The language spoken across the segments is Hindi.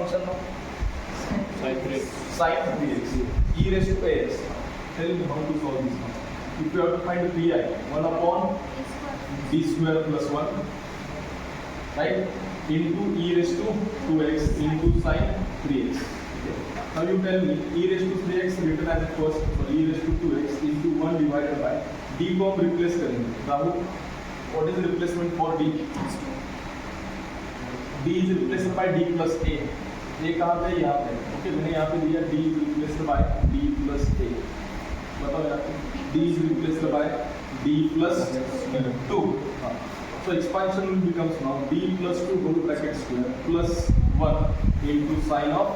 function now? Sin 3x. Sin 3x. E raised to ax. Tell me how to solve this now. If you have to find pi, 1 upon b square plus 1, right? Into e raised to 2x into sin 3x. Okay. Now you tell me e raised to 3x written as first, so e raised to 2x into 1 divided by d को हम replace करेंगे. Rahul, what is the replacement for d? d is replaced by d plus a. ये कहाँ पे? यहाँ पे. ओके, मैंने यहाँ पे दिया d is replaced by d plus a. बताओ यहाँ पे d is replaced by d plus 2. So expansion will becomes now d plus 2 whole bracket square plus 1 into sin of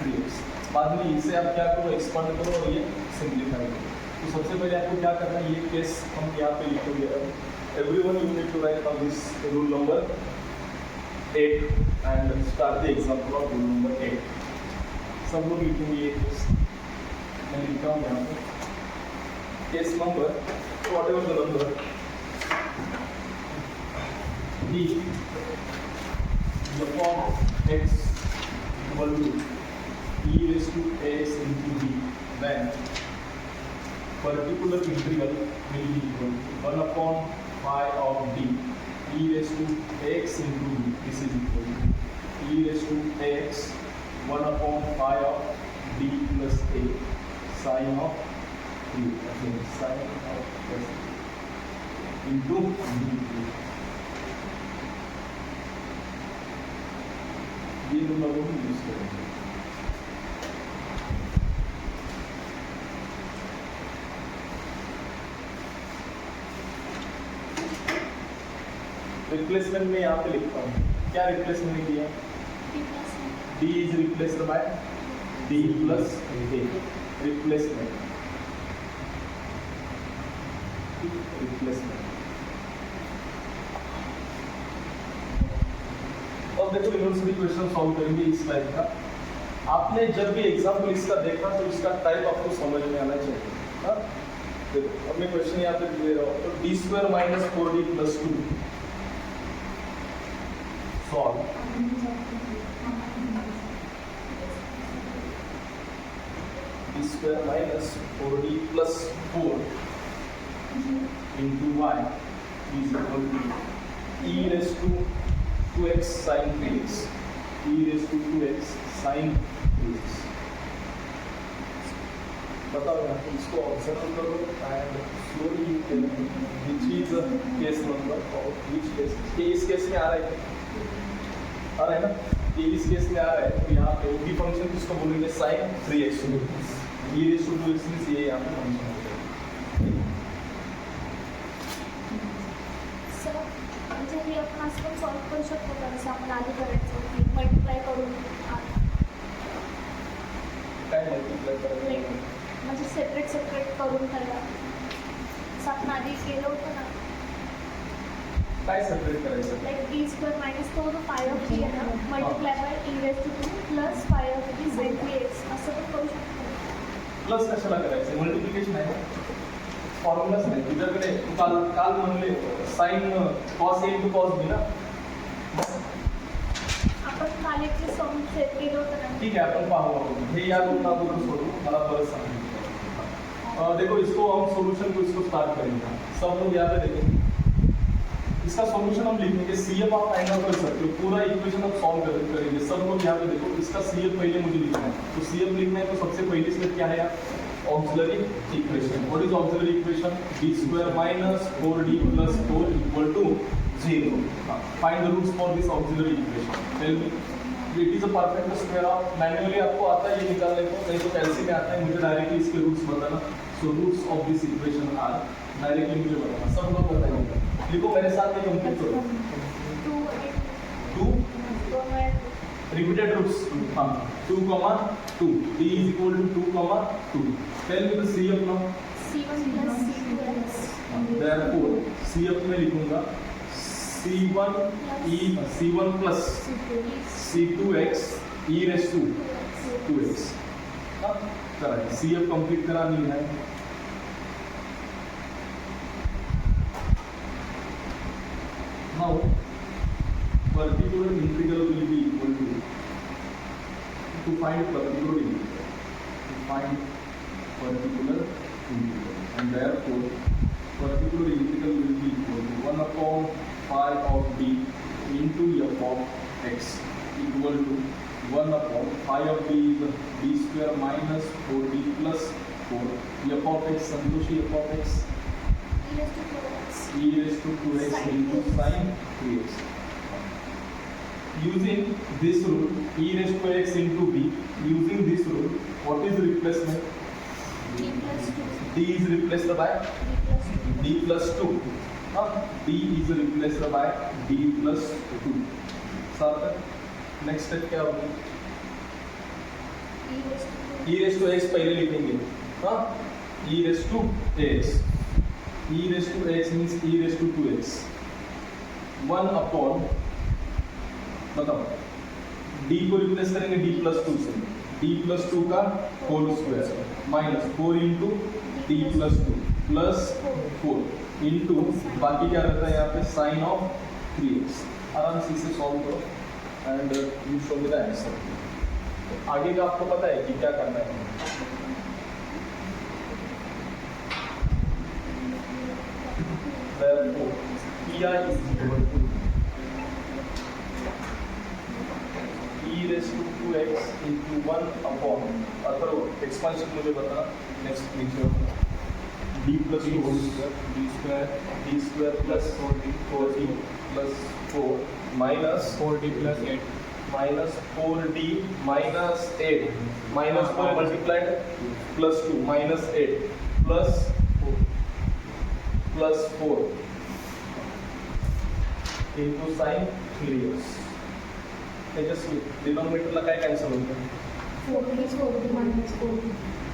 3x. बाद में इसे आप क्या करो, एक्सपांड करो और ये सिंप्लीफाई करो. तो सबसे पहले आपको क्या करना है, ये केस हम यहाँ पे लिखेंगे. Everyone you need to write down this rule number 8 and start the example of rule number 8. सब लोग लिखेंगे ये केस. मैं लिखता हूँ यहाँ पे case number whatever the number d upon x equal to e raised to ax into d when particular integral will be equal to 1 upon phi of d e raised to x into d. This is equal to e raised to x 1 upon phi of d plus a sin of 3 sin of plus into d. ये नंबर को यूज करेंगे. रिप्लेसमेंट में यहाँ पे लिखता हूँ. क्या रिप्लेसमेंट किया? d is replaced by d plus a. Replacement और देखो यूनिवर्सिटी क्वेश्चन सॉल्व करेंगे इस टाइप का. आपने जब भी एग्जाम्पल इसका देखा तो इसका टाइप आपको समझ में आना चाहिए. हाँ, देखो अब मैं क्वेश्चन यहाँ पे दे रहा हूँ. तो D square minus 4d plus 2 solve. D square minus 4d plus 4 into y is equal to e raised to 2x sin 3x. e raised to 2x sin 3x. बताओ यहाँ पे इसको ऑब्जर्व करो and slowly you tell me which is the case number और व्हिच केस. ये इस केस में आ रहा है ना? ये इस केस में आ रहा है. तो यहाँ पे ओपी फंक्शन किसको बोलेंगे? sin 3x. e raised to 2x means ये यहाँ पे फंक्शन हो जाएगा. हे आपण असं पण सॉल्व करू शकतो का? जसं आपण आधी करायचं की मल्टिप्लाय करून काय मल्टिप्लाय करायचं म्हणजे सेपरेट करून त्याला असं आपण आधी केलं होतं ना. काय सेपरेट करायचं? Like D square minus 4 phi of D आहे ना, multiply by e raise to 2 plus phi of D sine 3x असं पण करू शकतो. प्लस कशाला करायचं? मल्टिप्लिकेशन आहे. फॉर्म्युलाच नाही तुझ्याकडे. काल म्हणले sine cos A into cos B ना. आपण काल एक सम सेट केलं होतं ना. ठीक है, अपन पाहू. हे या रूल अगोदर सोडू. मला परत सांगितलं. देखो इसको हम सॉल्यूशन को इसको स्टार्ट करेंगे. सब लोग यहाँ पे देखेंगे. इसका सॉल्यूशन हम लिखेंगे. सीएफ आप फाइंड आउट कर सकते हो. पूरा इक्वेशन हम सॉल्व करेंगे. सब लोग यहाँ पे देखो. इसका सीएफ पहले मुझे लिखना है. तो सीएफ लिखना है तो सबसे पहली स्टेप क्या है? Auxiliary equation. What is auxiliary equation? d square minus 4d plus 4 equal to 0. Find the roots for this auxiliary equation. Tell me. It is a perfect square of. Manually आपको आता है ये निकालने को, नहीं तो कैलसी में आता है. मुझे डायरेक्टली इसके रूट्स बताना. So roots of this equation are. Directly मुझे बताना. सब लोग बताएंगे. लिखो मेरे साथ में कंप्लीट करो. 2 repeated roots. 2, 2. d is equal to 2, 2. Tell me the CF now. c1 plus c2x. Therefore CF में लिखूंगा C1 plus C2x e raised to 2x. Correct. CF complete करा नहीं है. Now particular integral will be equal to to find particular integral, and therefore particular integral will be equal to 1 upon phi of d into f of x equal to 1 upon phi of d is d square minus 4d plus 4 f of x Santoshi f of x e raised to 4x e raised to 2x into sin 3x. Using this rule, e raised to x into b, using this rule, what is replacement? d plus 2 D is replaced by d plus 2 d plus 2. D is replaced by d plus 2. सार्थक नेक्स्ट स्टेप क्या होगा? e raised to 2 e raised to x पहले लिखेंगे. हाँ, e raised to x. e raised to x means e raised to 2x. 1 upon बताओ d को रिप्लेस करेंगे d plus 2 से. d plus 2 का whole square minus 4 into d plus 2 plus 4 into बाकी क्या रहता है यहाँ पे साइन ऑफ 3x. आराम से इसे सॉल्व करो and you show me the answer. आगे का आपको पता है कि क्या करना है. Therefore, Pi is equal to e raised to 2x into 1 upon करो एक्सपेंशन मुझे बताना. नेक्स्ट लीजिए d plus 2 whole square d square plus 4d plus 4 minus 4d plus 8 minus 4d minus 8 minus 4 multiplied plus 2 minus 8 plus 4 into sin 3x. तेजस्वी डिनोमिनेटरला काय कॅन्सल होतं? 4d minus 4d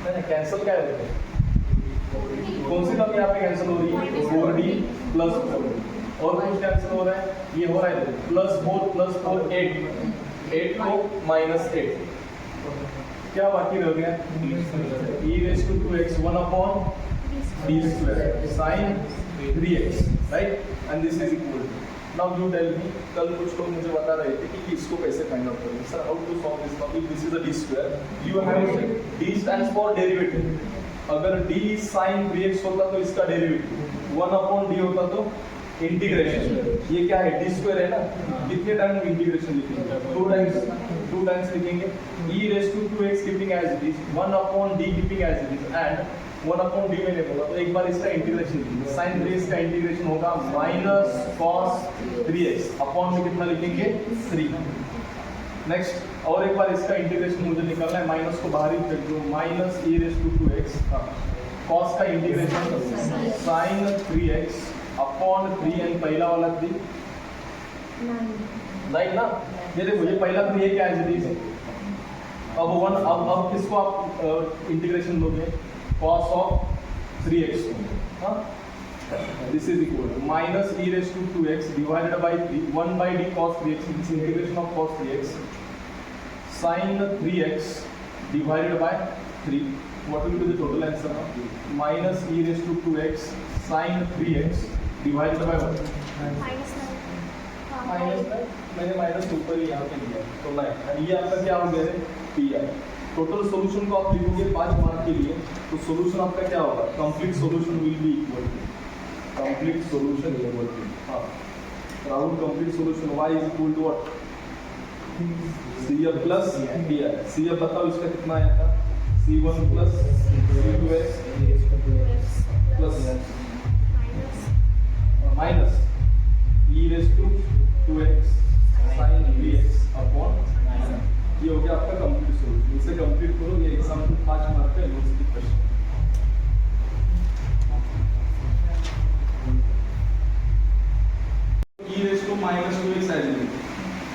नहीं कैंसिल क्या होता है? कौन सी टर्म यहाँ पे कैंसिल हो रही है? 4d प्लस 4 और कुछ कैंसिल हो रहा है? ये हो रहा है प्लस 4 प्लस 4 8 को माइनस 8. क्या बाकी रह गया? e raised to 2x 1 upon d square sin 3x, right? And this is equal to. Now you tell me, कल कुछ लोग मुझे बता रहे थे कि इसको कैसे फाइंड आउट करें. Sir how to solve this problem? This is a d square. You have d stands for derivative. अगर d sin 3x होता तो इसका डेरिवेटिव 1 अपॉन d होता तो इंटीग्रेशन. ये क्या है? d स्क्वायर है ना. कितने टाइम इंटीग्रेशन लिखेंगे? 2 टाइम्स लिखेंगे. e raised to 2x keeping as it is, 1 upon d keeping as it is and 1 upon d मैंने बोला तो एक बार इसका इंटीग्रेशन लिखेंगे. sin 3x का इंटीग्रेशन होगा माइनस cos 3x अपॉन में कितना लिखेंगे? 3. नेक्स्ट और एक बार इसका इंटीग्रेशन मुझे निकालना है. माइनस को बाहर ही फेंक दो. Minus e raised to 2x cos का integration sin 3x upon 3 and पहला वाला 3 9 ना. ये देखो ये पहला 3 है क्या एज इट इज. अब 1 अब किसको आप इंटीग्रेशन दोगे? cos of 3x. This is equal to minus e raised to 2x divided by 3 1 by d cos 3x. This is integration of cos 3x sin 3x divided by 3. What will be the total answer now? Minus e raised to 2x sin 3x divided by what? minus 9 minus मैंने माइनस ऊपर ही यहाँ पे लिया तो 9. ये आपका क्या हो गया? Pi. टोटल सॉल्यूशन को आप लिखोगे 5 मार्क के लिए तो सॉल्यूशन आपका क्या होगा? Complete solution will be equal to complete solution equal to हाँ Rahul complete solution y is equal to what? CF plus Pi. CF बताओ इसका कितना आया था? C1 plus C2x plus minus e raised to 2x sin 3x upon 9. ये हो गया आपका कंप्लीट सॉल्यूशन. इसे कंप्लीट करो. ये एग्जाम में 5 मार्क का नोट्स की question. e raised to minus 2x as it.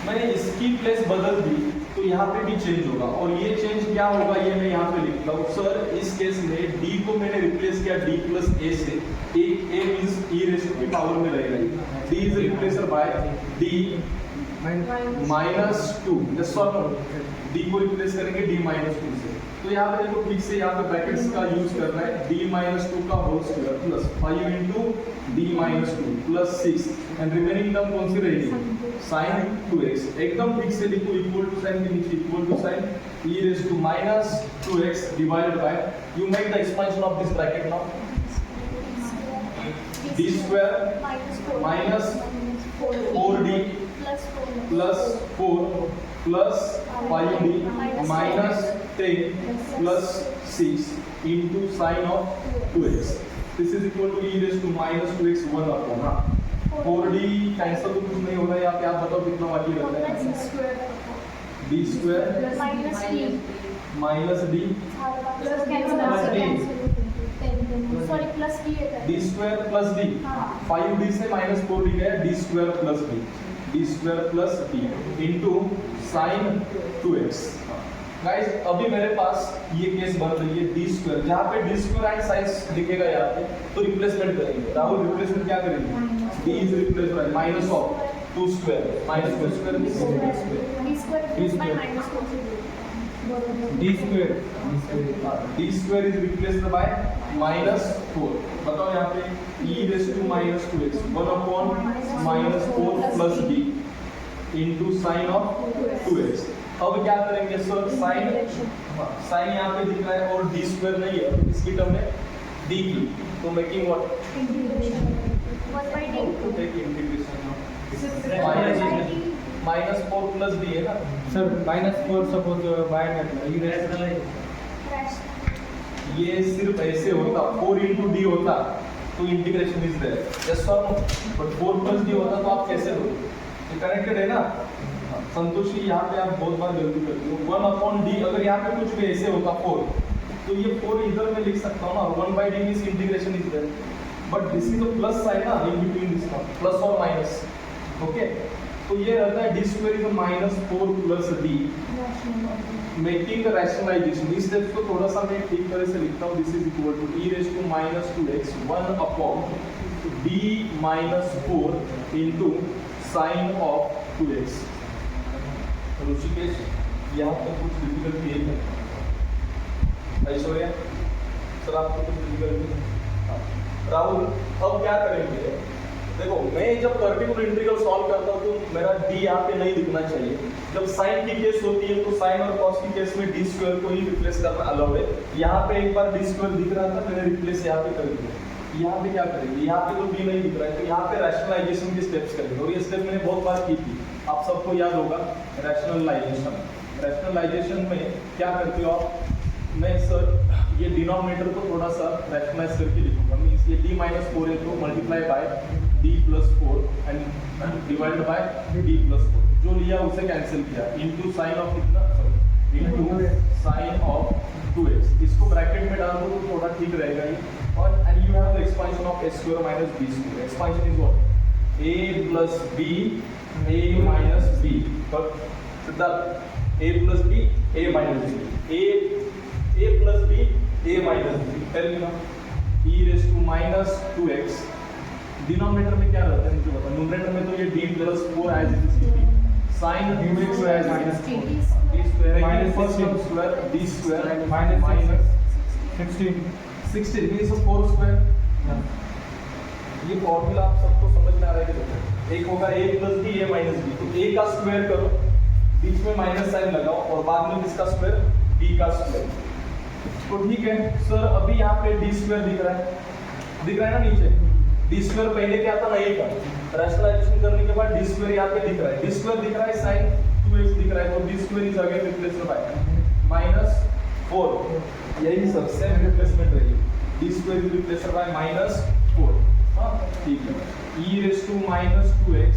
मैंने इसकी प्लेस बदल दी तो यहाँ पे भी चेंज होगा और ये चेंज क्या होगा ये मैं यहाँ पे लिखता हूँ. सर इस केस में d को मैंने रिप्लेस किया d प्लस a से. a means e raised to की पावर में रहेगा. d is replaced by d -2 yes और नो, d को रिप्लेस करेंगे d -2 से। तो यहाँ पे देखो ठीक से यहाँ पे ब्रैकेट्स का यूज करना है, d -2 का whole square plus 5 into d -2 plus 6 and remaining term कौन सी रहेगी sin 2x। एकदम ठीक से लिखो, इक्वल टू साइन के नीचे equal to sine e raised to -2x divided by, you make the expansion of this bracket now, d square minus 4d plus 4 plus 5d minus 10 plus 6 into sin of 2x. This is equal to e raised to -2x 1 upon 4d cancel तो कुछ नहीं होगा, यहाँ पे आप बताओ कितना बाकी रहता है, d square minus d d square plus d, 5d से -4d गया, d square plus d into sin 2x। Guys अभी मेरे पास ये केस बन रही है d स्क्वायर, जहाँ पे d स्क्वायर एंड साइन दिखेगा यहाँ पे, तो रिप्लेसमेंट करेंगे। राहुल रिप्लेसमेंट क्या करेंगे, d is replace by minus of 2 square minus 2 square d square is replaced by -4। बताओ यहाँ पे e raised to -2x 1 upon -4 plus d into sin of 2x। अब क्या करेंगे सर, साइन यहाँ पे दिख रहा है और d स्क्वायर नहीं है, इसकी टर्म में d की, तो मेकिंग व्हाट -4 प्लस d है ना सर, -4 सपोज बाय में ये सिर्फ ऐसे होता, 4 into d होता तो इंटीग्रेशन इज देयर, यस और नो, बट 4 plus d होता तो आप कैसे लोगे, ये कनेक्टेड है ना। संतोषी यहाँ पे आप बहुत बार गलती करते हो, 1 upon d अगर यहाँ पे कुछ भी ऐसे होता 4, तो ये 4 इधर में लिख सकता हूँ ना, 1/d means integration is there, but this is a plus sign ना in between this term, plus और माइनस, ओके। तो ये रहता है d square is -4 plus d, making rationalization. इस स्टेप को थोड़ा सा मैं ठीक तरह से लिखता हूँ, this is equal to e raised to -2x 1 upon d -4 into sin of 2x। Rishikesh यहाँ पर कुछ डिफिकल्टी है क्या? ऐश्वर्या सर आपको कुछ डिफिकल्टी? राहुल अब क्या करेंगे, देखो मैं जब पर्टिकुलर इंटीग्रल सॉल्व करता हूँ तो मेरा d यहाँ पे नहीं दिखना चाहिए। जब साइन की केस होती है तो साइन और कॉस की केस में d स्क्वायर को ही रिप्लेस करना अलाउ है। यहाँ पे एक बार d स्क्वायर दिख रहा था, मैंने रिप्लेस यहाँ पे कर दिया। यहाँ पे क्या करेंगे, यहाँ पे तो d नहीं दिख रहा है, तो यहाँ पे रैशनलाइजेशन के स्टेप्स करेंगे, और ये स्टेप मैंने बहुत बार की थी, आप सबको याद होगा। रैशनलाइजेशन में क्या करते हो आप, मैं सर ये डिनोमिनेटर को थोड़ा सा रैशनलाइज करके लिखूंगा, मींस ये d -4 है तो multiply by d + 4 and divide by d + 4, जो लिया उसे कैंसिल किया, इनटू साइन ऑफ कितना, इनटू साइन ऑफ 2x। इसको ब्रैकेट में डाल दो तो थोड़ा ठीक रहेगा ये, और and you have the expansion of a² - b²। Expansion is what, a + b a - b, but Siddharth a + b a - b, a + b a - b, tell me now e raised to -2x। Denominator में क्या रहता है मुझे बताओ, न्यूमरेटर में तो ये d + 4 as it is, sin 2x as -4, d square first term square d square -16 means 4 square. ये फॉर्मूला आप सबको समझ में आ रहा है कि एक होगा a + b a - b, तो a का स्क्वायर करो, बीच में माइनस साइन लगाओ, और बाद में किसका स्क्वायर, b का स्क्वायर। तो ठीक है सर, अभी यहाँ पे d स्क्वायर दिख रहा है ना नीचे, d स्क्वायर पहले क्या था, नहीं था, रैशनलाइजेशन करने के बाद d स्क्वायर यहाँ पे दिख रहा है, d स्क्वायर दिख रहा है, sin 2x दिख रहा है, तो d square is again replaced by -4, यही सब सेम रिप्लेसमेंट रहेगी, d square is replaced by -4। हाँ ठीक है, e raised to -2x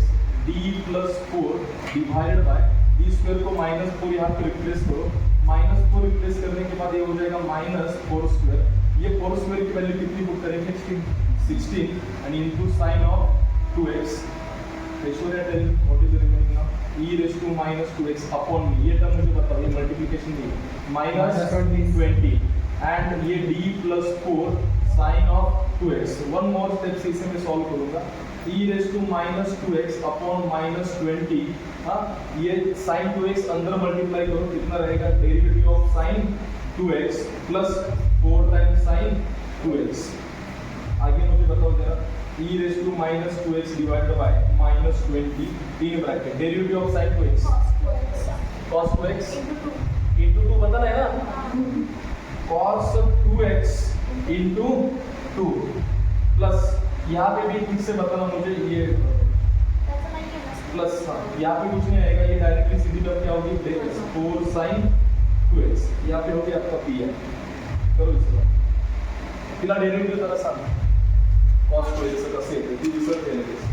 d + 4 divided by d square को -4 यहाँ पे रिप्लेस करो, -4 रिप्लेस करने के बाद ये हो जाएगा -4²। ये 4² की वैल्यू कितनी पुट करेंगे, 16 and into sine of 2x। Aishwarya tell what is the remaining now, e raised to -2x upon में, ये टर्म मुझे बताओ, ये मल्टीप्लिकेशन नहीं, -20 एंड ये d + 4 sine of 2x। One more step से इसे मैं सॉल्व करूंगा, e raised to -2x upon -20 हाँ ये sin 2x अंदर मल्टीप्लाई करो कितना रहेगा derivative of sin 2x plus 4 times sin 2x। आगे मुझे बताओ जरा e raised to minus 2x divided by minus 20 in bracket derivative of sin 2x cos 2x into 2 बता रहा है ना cos 2x into 2 प्लस यहाँ पे भी ठीक से बताना मुझे ये त्याचं नाही आहे ना प्लस हाँ यहाँ पे कुछ नहीं आएगा ये डायरेक्टली सीधी टर्म क्या होगी 4 sin 2x यहाँ पे होगी आपका पी है करो इसको तिला डेरिवेटिव जरा सांग cos 2x कसं येते ती विसरते लगेच